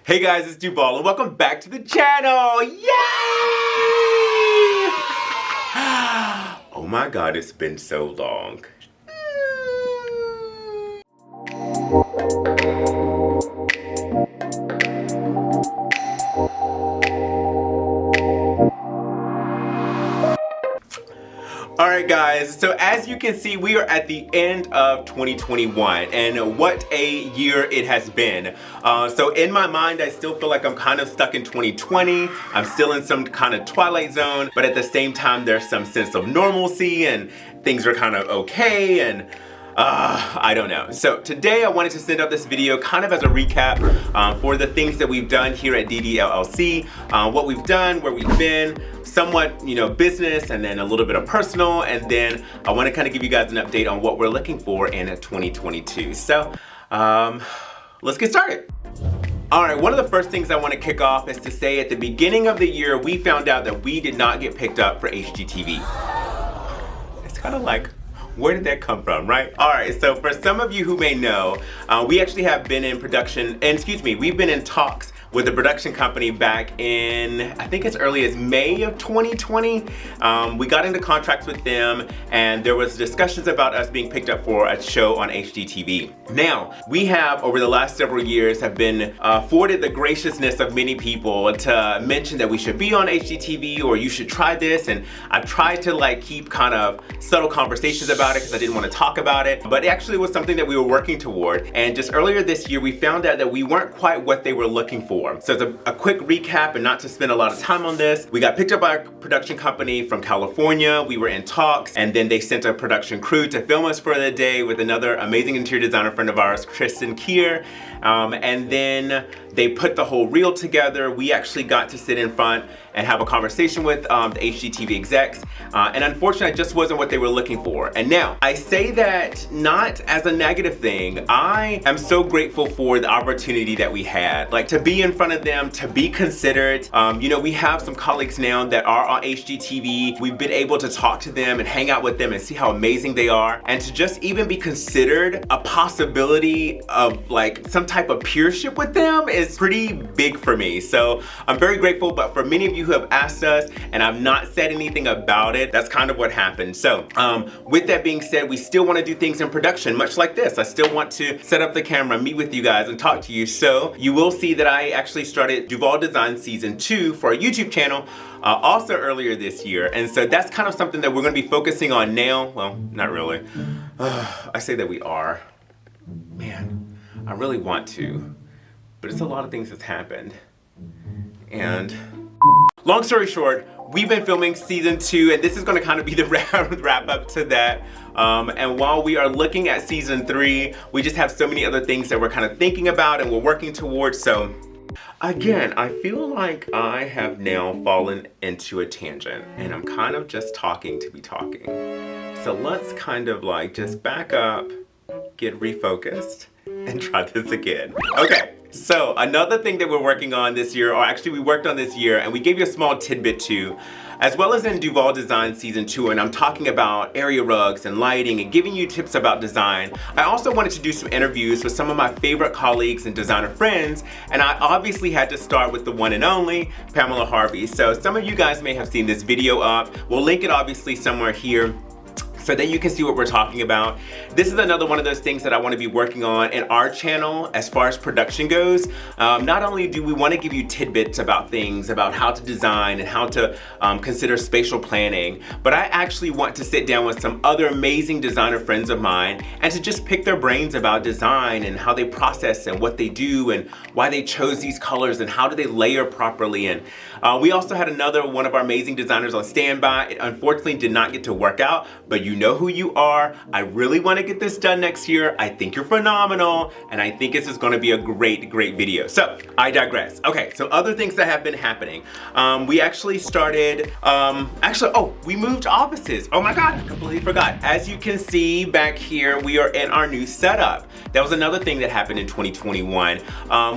Hey guys, it's Duval and welcome back to the channel! Yay! Oh my god, it's been so long. Alright guys, so as you can see, we are at the end of 2021 and what a year it has been. So in my mind, I still feel like I'm kind of stuck in 2020. I'm still in some kind of twilight zone, but at the same time, there's some sense of normalcy and things are kind of okay and I don't know. So today I wanted to send out this video kind of as a recap for the things that we've done here at DDLLC, what we've done, where we've been, somewhat, business, and then a little bit of personal, and then I want to kind of give you guys an update on what we're looking for in 2022. So let's get started. Alright, one of the first things I want to kick off is to say at the beginning of the year, we found out that we did not get picked up for HDTV. It's kind of like, where did that come from, right? All right, so for some of you who may know, we actually have been in production, we've been in talks with a production company back in, I think as early as May of 2020. We got into contracts with them and there was discussions about us being picked up for a show on HDTV. Now, we have over the last several years have been afforded the graciousness of many people to mention that we should be on HDTV or you should try this, and I've tried to keep kind of subtle conversations about it because I didn't want to talk about it, but it actually was something that we were working toward. And just earlier this year, we found out that we weren't quite what they were looking for. So as a quick recap, and not to spend a lot of time on this, we got picked up by a production company from California. We were in talks, and then they sent a production crew to film us for the day with another amazing interior designer friend of ours, Kristen Kier. And then they put the whole reel together. We actually got to sit in front and have a conversation with the HDTV execs. And unfortunately, it just wasn't what they were looking for. And now, I say that not as a negative thing. I am so grateful for the opportunity that we had. To be in front of them, to be considered. We have some colleagues now that are on HDTV. We've been able to talk to them and hang out with them and see how amazing they are. And to just even be considered a possibility of some type of peership with them is pretty big for me. So I'm very grateful, but for many of you who have asked us and I've not said anything about it, that's kind of what happened. So with that being said, we still want to do things in production, much like this. I still want to set up the camera, meet with you guys and talk to you. So you will see that I actually started DuVäl Design Season 2 for our YouTube channel also earlier this year. And so that's kind of something that we're going to be focusing on now. Well, not really. I say that we are. Man, I really want to, but it's a lot of things that's happened. And long story short, we've been filming Season 2, and this is going to kind of be the wrap up to that. And while we are looking at Season 3, we just have so many other things that we're kind of thinking about and we're working towards. So again, I feel like I have now fallen into a tangent and I'm kind of just talking to be talking. So let's kind of just back up, get refocused, and try this again. Okay, so another thing that we're working on this year, or actually we worked on this year, and we gave you a small tidbit too, as well as in DuVäl Design Season 2, and I'm talking about area rugs and lighting and giving you tips about design. I also wanted to do some interviews with some of my favorite colleagues and designer friends, and I obviously had to start with the one and only Pamela Harvey. So some of you guys may have seen this video up. We'll link it obviously somewhere here, so that you can see what we're talking about. This is another one of those things that I want to be working on in our channel as far as production goes. Not only do we want to give you tidbits about things, about how to design and how to consider spatial planning, but I actually want to sit down with some other amazing designer friends of mine and to just pick their brains about design and how they process and what they do and why they chose these colors and how do they layer properly. And we also had another one of our amazing designers on standby. It unfortunately did not get to work out, but you know who you are. I really want to get this done next year. I think you're phenomenal, and I think this is going to be a great video. So I digress. Okay, so other things that have been happening. We actually started, we moved offices. Oh my God, I completely forgot. As you can see back here, we are in our new setup. That was another thing that happened in 2021.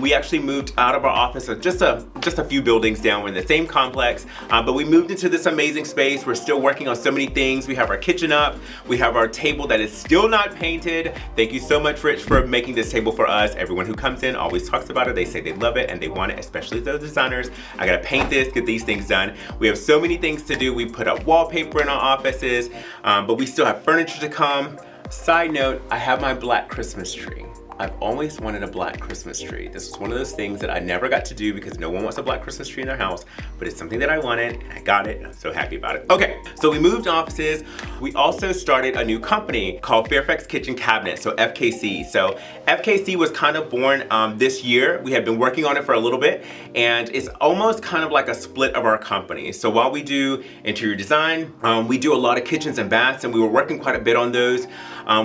We actually moved out of our office, just a few buildings down. We're in the same complex, but we moved into this amazing space. We're still working on so many things. We have our kitchen up. up. We have our table that is still not painted. Thank you so much, Rich, for making this table for us. Everyone who comes in always talks about it. They say they love it and they want it, especially those designers. I gotta paint this, get these things done. We have so many things to do. We put up wallpaper in our offices, but we still have furniture to come. Side note, I have my black Christmas tree. I've always wanted a black Christmas tree. This is one of those things that I never got to do because no one wants a black Christmas tree in their house, but it's something that I wanted and I got it. I'm so happy about it. Okay, so we moved offices. We also started a new company called Fairfax Kitchen Cabinets, so FKC. So FKC was kind of born this year. We had been working on it for a little bit, and it's almost kind of like a split of our company. So while we do interior design, we do a lot of kitchens and baths, and we were working quite a bit on those.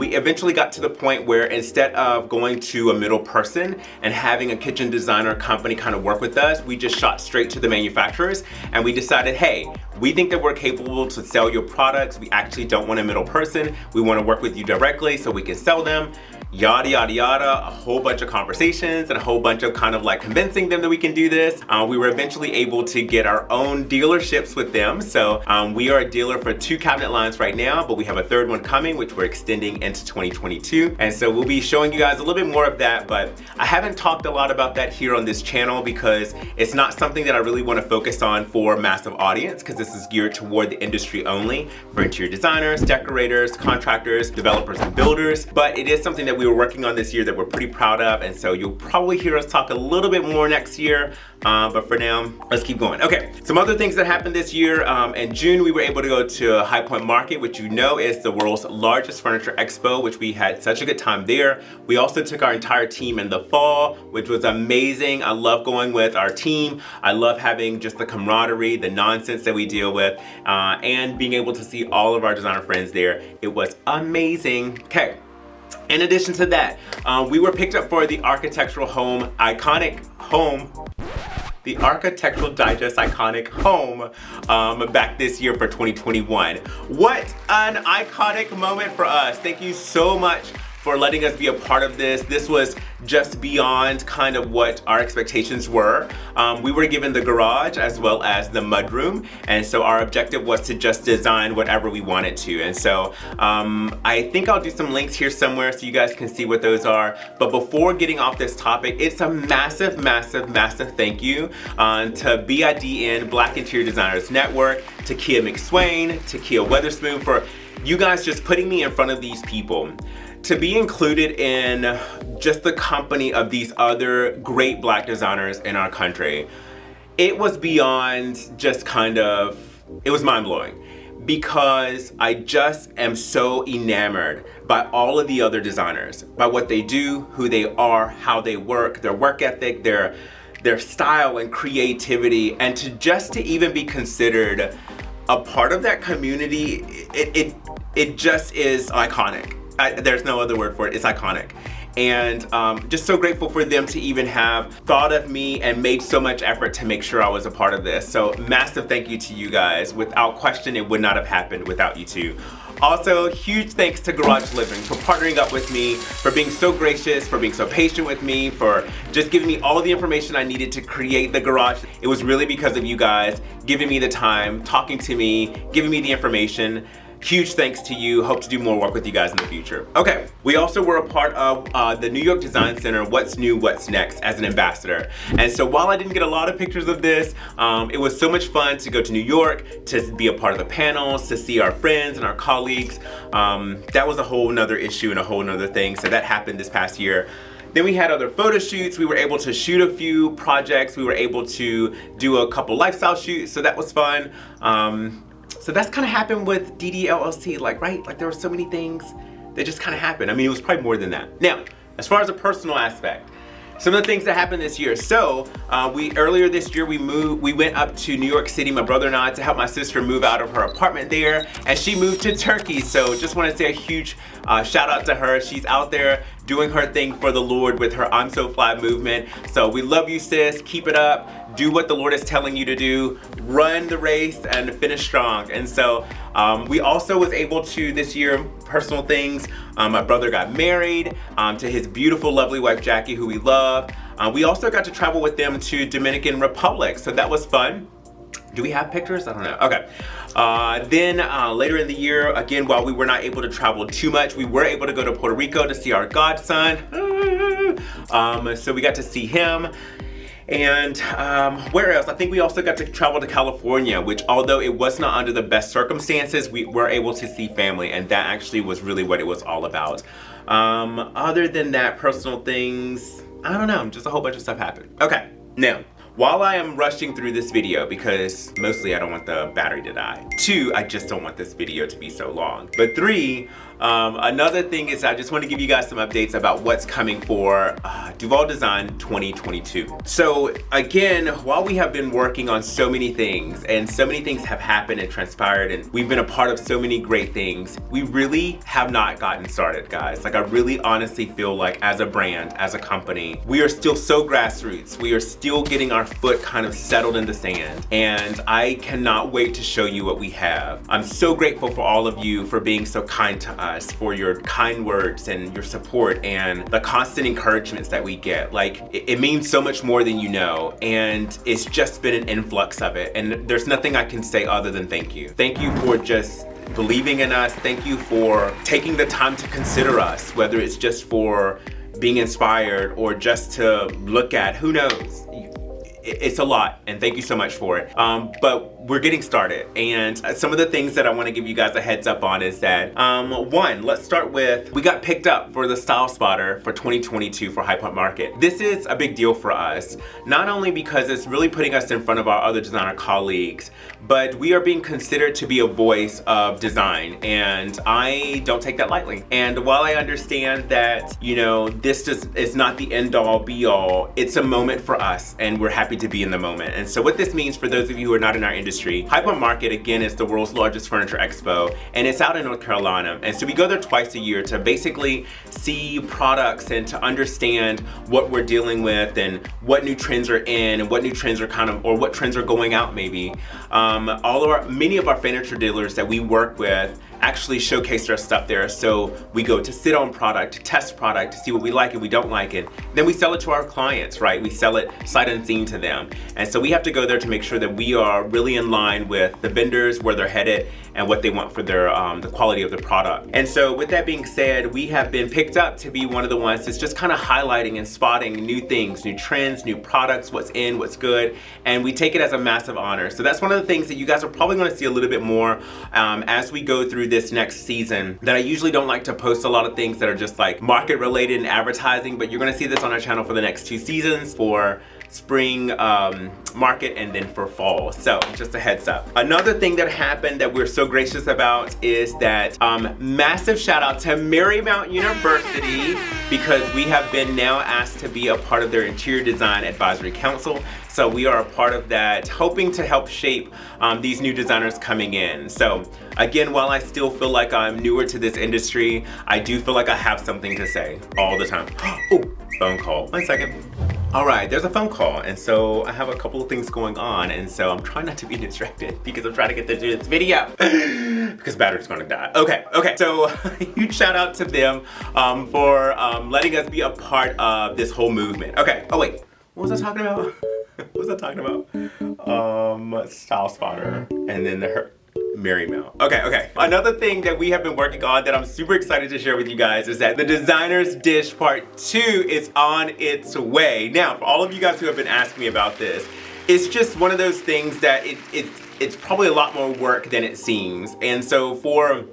We eventually got to the point where instead of going to a middle person and having a kitchen designer company kind of work with us, we just shot straight to the manufacturers, and we decided, hey, we think that we're capable to sell your products. We actually don't want a middle person. We want to work with you directly so we can sell them. Yada, yada, yada, a whole bunch of conversations and a whole bunch of kind of like convincing them that we can do this. We were eventually able to get our own dealerships with them. So we are a dealer for 2 cabinet lines right now, but we have a 3rd one coming, which we're extending into 2022. And so we'll be showing you guys a little bit more of that, but I haven't talked a lot about that here on this channel because it's not something that I really want to focus on for a massive audience, because this is geared toward the industry only for interior designers, decorators, contractors, developers, and builders. But it is something that we were working on this year that we're pretty proud of, and so you'll probably hear us talk a little bit more next year, but for now, let's keep going. Okay, some other things that happened this year. In June, we were able to go to High Point Market, which you know is the world's largest furniture expo, which we had such a good time there. We also took our entire team in the fall, which was amazing. I love going with our team. I love having just the camaraderie, the nonsense that we deal with, and being able to see all of our designer friends there. It was amazing. Okay. In addition to that, we were picked up for the Architectural Digest Iconic Home back this year for 2021. What an iconic moment for us. Thank you so much for letting us be a part of this. This was just beyond kind of what our expectations were. We were given the garage as well as the mudroom, and so our objective was to just design whatever we wanted to. And so I think I'll do some links here somewhere so you guys can see what those are. But before getting off this topic, it's a massive, massive, massive thank you to BIDN, Black Interior Designers Network, to Kia McSwain, to Kia Weatherspoon, for you guys just putting me in front of these people. To be included in just the company of these other great Black designers in our country, it was beyond just kind of, it was mind-blowing, because I just am so enamored by all of the other designers, by what they do, who they are, how they work, their work ethic, their style and creativity, and to even be considered a part of that community, it just is iconic. There's no other word for it. It's iconic. And just so grateful for them to even have thought of me and made so much effort to make sure I was a part of this. So massive thank you to you guys. Without question, it would not have happened without you two. Also, huge thanks to Garage Living for partnering up with me, for being so gracious, for being so patient with me, for just giving me all the information I needed to create the garage. It was really because of you guys giving me the time, talking to me, giving me the information. Huge thanks to you. Hope to do more work with you guys in the future. Okay, we also were a part of the New York Design Center What's New, What's Next as an ambassador. And so while I didn't get a lot of pictures of this, it was so much fun to go to New York, to be a part of the panels, to see our friends and our colleagues. That was a whole nother issue and a whole nother thing. So that happened this past year. Then we had other photo shoots. We were able to shoot a few projects. We were able to do a couple lifestyle shoots, so that was fun. So that's kind of happened with DDLLC, right? Like there were so many things that just kind of happened. I mean, it was probably more than that. Now, as far as a personal aspect, some of the things that happened this year. So earlier this year, we went up to New York City, my brother and I, to help my sister move out of her apartment there, and she moved to Turkey. So just want to say a huge shout out to her. She's out there doing her thing for the Lord with her I'm So Fly movement. So we love you, sis. Keep it up. Do what the Lord is telling you to do. Run the race and finish strong. And so we also was able to, this year, personal things. My brother got married to his beautiful, lovely wife, Jackie, who we love. We also got to travel with them to Dominican Republic. So that was fun. Do we have pictures? I don't know. Okay. Then later in the year, again, while we were not able to travel too much, we were able to go to Puerto Rico to see our godson. So we got to see him. And where else? I think we also got to travel to California, which although it was not under the best circumstances, we were able to see family, and that actually was really what it was all about. Other than that, personal things, I don't know, just a whole bunch of stuff happened. Okay, now, while I am rushing through this video, because mostly I don't want the battery to die. 2, I just don't want this video to be so long. But 3, another thing is I just want to give you guys some updates about what's coming for DuVäl Design 2022. So again, while we have been working on so many things and so many things have happened and transpired and we've been a part of so many great things, we really have not gotten started, guys. Like I really honestly feel like as a brand, as a company, we are still so grassroots. We are still getting our foot kind of settled in the sand, and I cannot wait to show you what we have. I'm so grateful for all of you for being so kind to us, for your kind words and your support and the constant encouragements that we get. Like it means so much more than you know, and it's just been an influx of it, and there's nothing I can say other than thank you. Thank you for just believing in us. Thank you for taking the time to consider us, whether it's just for being inspired or just to look at, who knows. It's a lot, and thank you so much for it. But we're getting started, and some of the things that I want to give you guys a heads up on is that, one, let's start with, we got picked up for the Style Spotter for 2022 for High Point Market. This is a big deal for us, not only because it's really putting us in front of our other designer colleagues, but we are being considered to be a voice of design, and I don't take that lightly. And while I understand that, you know, this is not the end all be all, it's a moment for us, and we're happy to be in the moment. And so what this means for those of you who are not in our industry, High Point Market, again, is the world's largest furniture expo, and it's out in North Carolina. And so we go there twice a year to basically see products and to understand what we're dealing with and what new trends are in and what new trends are or what trends are going out maybe. Many of our furniture dealers that we work with actually showcase their stuff there. So we go to sit on product, test product, to see what we like and we don't like it. Then we sell it to our clients, right? We sell it sight unseen to them. And so we have to go there to make sure that we are really in line with the vendors, where they're headed, and what they want for their the quality of the product. And so with that being said, we have been picked up to be one of the ones that's just kind of highlighting and spotting new things, new trends, new products, what's in, what's good, and we take it as a massive honor. So that's one of the things that you guys are probably going to see a little bit more as we go through this next season, that I usually don't like to post a lot of things that are just like market related and advertising, but you're going to see this on our channel for the next 2 seasons, for spring market and then for fall. So just a heads up. Another thing that happened that we're so gracious about is that massive shout out to Marymount University, because we have been now asked to be a part of their interior design advisory council. So we are a part of that, hoping to help shape these new designers coming in. So again, while I still feel like I'm newer to this industry, I do feel like I have something to say all the time. Oh, phone call. 1 second. All right, there's a phone call, and so I have a couple of things going on, and so I'm trying not to be distracted because I'm trying to get to do this video because battery's gonna die. Okay, so huge shout out to them for letting us be a part of this whole movement. Okay, oh wait, what was I talking about? What was I talking about? Style Spotter, and then the Marymount. Okay. Another thing that we have been working on that I'm super excited to share with you guys is that the Designer's Dish Part 2 is on its way. Now, for all of you guys who have been asking me about this, it's just one of those things that it's probably a lot more work than it seems. And so for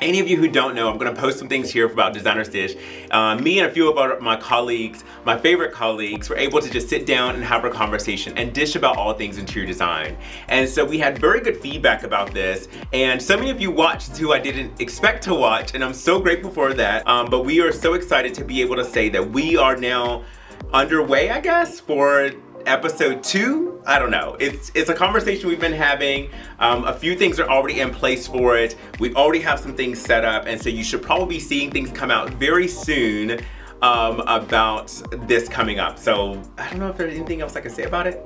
any of you who don't know, I'm gonna post some things here about Designer's Dish. Me and a few of my colleagues, my favorite colleagues, were able to just sit down and have a conversation and dish about all things interior design. And so we had very good feedback about this, and so many of you watched who I didn't expect to watch, and I'm so grateful for that. But we are so excited to be able to say that we are now underway, I guess, for episode 2. I don't know. It's a conversation we've been having. A few things are already in place for it. We already have some things set up, and so you should probably be seeing things come out very soon about this coming up. So I don't know if there's anything else I can say about it.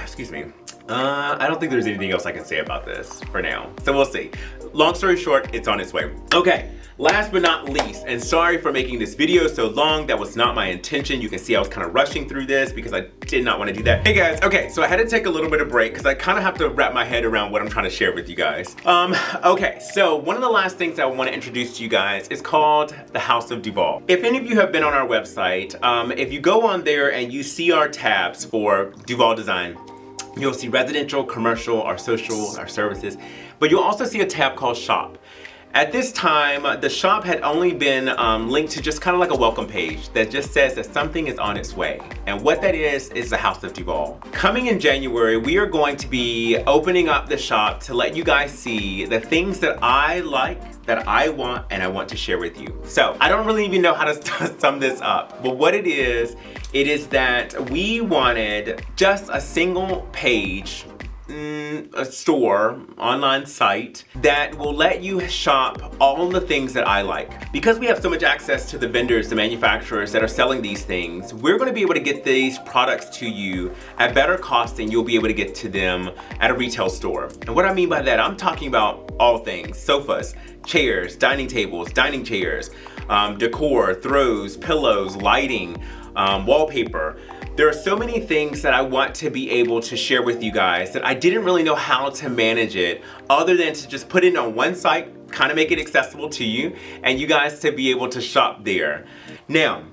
Excuse me. I don't think there's anything else I can say about this for now. So we'll see. Long story short, it's on its way. Okay, last but not least, and sorry for making this video so long. That was not my intention. You can see I was kind of rushing through this because I did not want to do that. Hey guys, okay, so I had to take a little bit of break because I kind of have to wrap my head around what I'm trying to share with you guys. Okay, so one of the last things I want to introduce to you guys is called the House of Duval. If any of you have been on our website, if you go on there and you see our tabs for DuVäl Design, you'll see residential, commercial, our social, our services, but you'll also see a tab called Shop. At this time, the shop had only been linked to just kind of like a welcome page that just says that something is on its way. And what that is the House of Duval. Coming in January, we are going to be opening up the shop to let you guys see the things that I like, that I want, and I want to share with you. So I don't really even know how to sum this up, but what it is that we wanted just a single page, a store, online site that will let you shop all the things that I like. Because we have so much access to the vendors, the manufacturers that are selling these things, we're going to be able to get these products to you at better cost than you'll be able to get to them at a retail store. And what I mean by that, I'm talking about all things: sofas, chairs, dining tables, dining chairs, decor, throws, pillows, lighting, wallpaper. There are so many things that I want to be able to share with you guys that I didn't really know how to manage it other than to just put it on one site, kind of make it accessible to you, and you guys to be able to shop there. Now,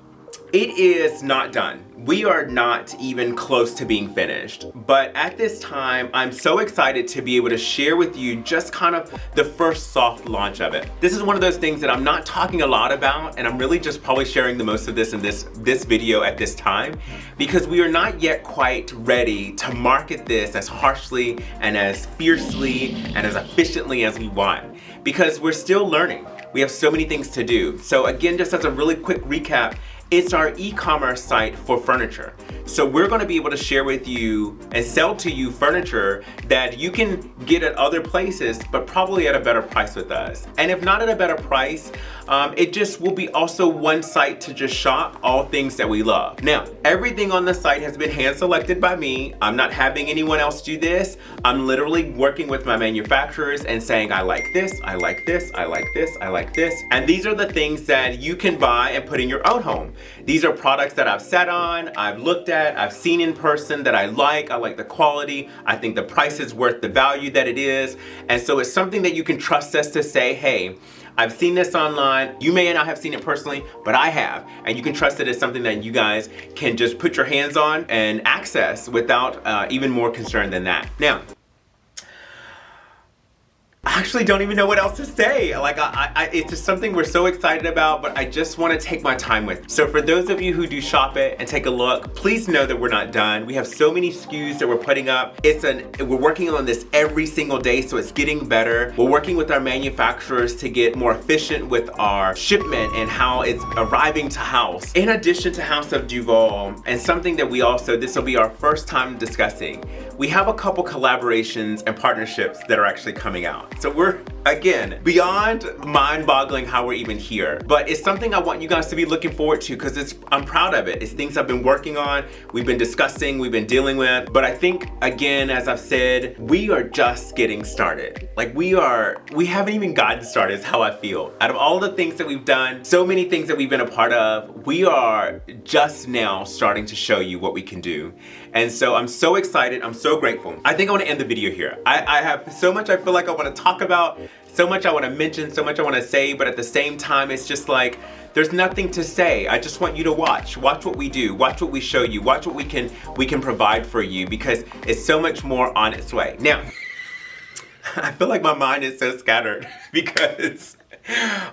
it is not done. We are not even close to being finished. But at this time, I'm so excited to be able to share with you just kind of the first soft launch of it. This is one of those things that I'm not talking a lot about, and I'm really just probably sharing the most of this in this video at this time, because we are not yet quite ready to market this as harshly and as fiercely and as efficiently as we want, because we're still learning. We have so many things to do. So again, just as a really quick recap, it's our e-commerce site for furniture. So we're going to be able to share with you and sell to you furniture that you can get at other places, but probably at a better price with us. And if not at a better price, it just will be also one site to just shop all things that we love. Now, everything on the site has been hand selected by me. I'm not having anyone else do this. I'm literally working with my manufacturers and saying, I like this, I like this, I like this, I like this. And these are the things that you can buy and put in your own home. These are products that I've sat on, I've looked at, I've seen in person that I like the quality, I think the price is worth the value that it is, and so it's something that you can trust us to say, hey, I've seen this online, you may not have seen it personally, but I have, and you can trust it as something that you guys can just put your hands on and access without even more concern than that. Now, I actually don't even know what else to say. Like, it's just something we're so excited about, but I just want to take my time with. So for those of you who do shop it and take a look, please know that we're not done. We have so many SKUs that we're putting up. We're working on this every single day, so it's getting better. We're working with our manufacturers to get more efficient with our shipment and how it's arriving to house. In addition to House of Duval, and something that this will be our first time discussing, we have a couple collaborations and partnerships that are actually coming out. So we're, again, beyond mind-boggling how we're even here. But it's something I want you guys to be looking forward to because I'm proud of it. It's things I've been working on, we've been discussing, we've been dealing with. But I think, again, as I've said, we are just getting started. Like we haven't even gotten started is how I feel. Out of all the things that we've done, so many things that we've been a part of, we are just now starting to show you what we can do. And so I'm so excited, I'm so grateful. I think I want to end the video here. I have so much I feel like I want to talk about, so much I want to mention, so much I want to say, but at the same time, it's just like, there's nothing to say. I just want you to watch what we do, watch what we show you, watch what we can provide for you, because it's so much more on its way. Now, I feel like my mind is so scattered because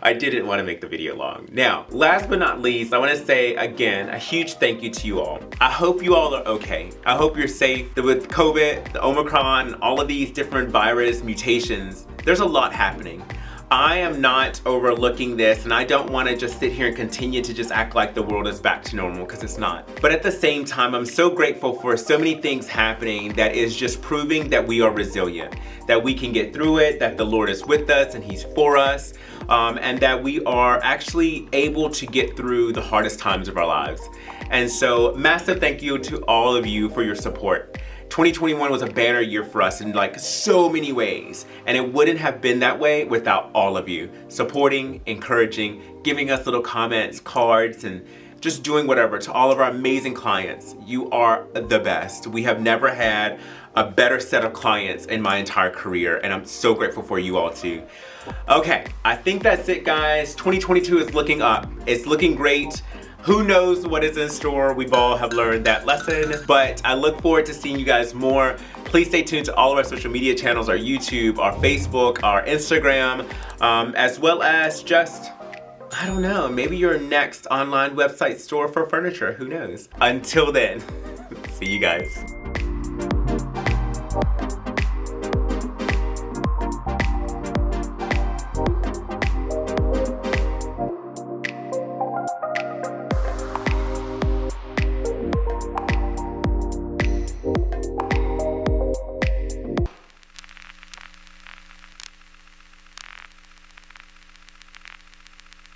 I didn't want to make the video long. Now, last but not least, I want to say again, a huge thank you to you all. I hope you all are okay. I hope you're safe. With COVID, the Omicron, all of these different virus mutations, there's a lot happening. I am not overlooking this, and I don't want to just sit here and continue to just act like the world is back to normal, because it's not. But at the same time, I'm so grateful for so many things happening that is just proving that we are resilient, that we can get through it, that the Lord is with us and He's for us, and that we are actually able to get through the hardest times of our lives. And so massive thank you to all of you for your support. 2021 was a banner year for us in like so many ways, and it wouldn't have been that way without all of you supporting, encouraging, giving us little comments, cards, and just doing whatever. To all of our amazing clients, you are the best. We have never had a better set of clients in my entire career, and I'm so grateful for you all too. Okay, I think that's it, guys. 2022 is looking up. It's looking great. Who knows what is in store? We've all have learned that lesson, but I look forward to seeing you guys more. Please stay tuned to all of our social media channels, our YouTube, our Facebook, our Instagram, as well as just, I don't know, maybe your next online website store for furniture. Who knows? Until then, see you guys.